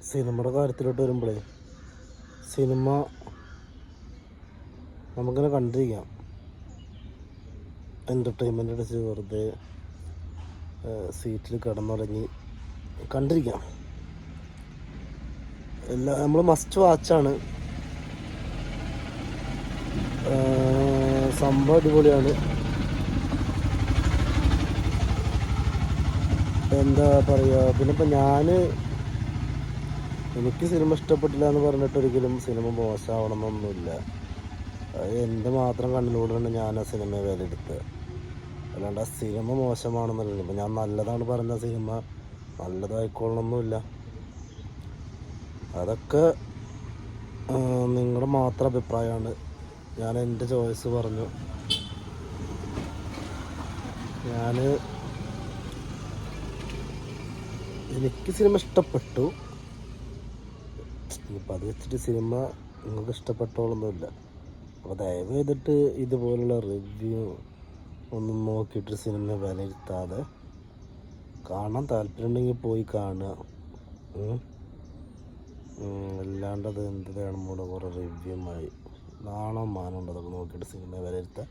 സിനിമയുടെ കാര്യത്തിലോട്ട് വരുമ്പോഴേ സിനിമ നമുക്കിങ്ങനെ കണ്ടിരിക്കാം. എൻ്റർടൈൻമെൻ്റ് അടിച്ച് വെറുതെ സീറ്റിൽ കിടന്നുറങ്ങി കണ്ടിരിക്കാം. നമ്മൾ മസ്റ്റ് വാച്ചാണ്. സംഭവം അടിപൊളിയാണ്. എന്താ പറയുക, പിന്നെ ഇപ്പം എനിക്ക് സിനിമ ഇഷ്ടപ്പെട്ടില്ല എന്ന് പറഞ്ഞിട്ട് ഒരിക്കലും സിനിമ മോശമാവണമെന്നൊന്നുമില്ല. എൻ്റെ മാത്രം കണ്ണിലൂടെയാണ് ഞാൻ ആ സിനിമയെ വിലയിരുത്തുക. അല്ലാണ്ട് ആ സിനിമ മോശമാണെന്നല്ല. ഇപ്പം ഞാൻ നല്ലതാണ് പറഞ്ഞ സിനിമ നല്ലതായിക്കൊള്ളണമെന്നില്ല. അതൊക്കെ നിങ്ങളുടെ മാത്രം അഭിപ്രായമാണ്. ഞാൻ എൻ്റെ ചോയ്സ് പറഞ്ഞു. എനിക്ക് സിനിമ ഇഷ്ടപ്പെട്ടു. ഇപ്പം അത് വെച്ചിട്ട് സിനിമ നിങ്ങൾക്ക് ഇഷ്ടപ്പെട്ടോളൊന്നുമില്ല. അപ്പോൾ ദയവ് ചെയ്തിട്ട് ഇതുപോലുള്ള റിവ്യൂ ഒന്നും നോക്കിയിട്ട് സിനിമ വിലയിരുത്താതെ കാണാൻ താല്പര്യമുണ്ടെങ്കിൽ പോയി കാണുക. അല്ലാണ്ടത് എന്ത് വേണം കൂടെ കുറേ റിവ്യൂമായി നാണോ മാനോ ഉണ്ട്. അതൊക്കെ നോക്കിയിട്ട് സിനിമ വിലയിരുത്താൻ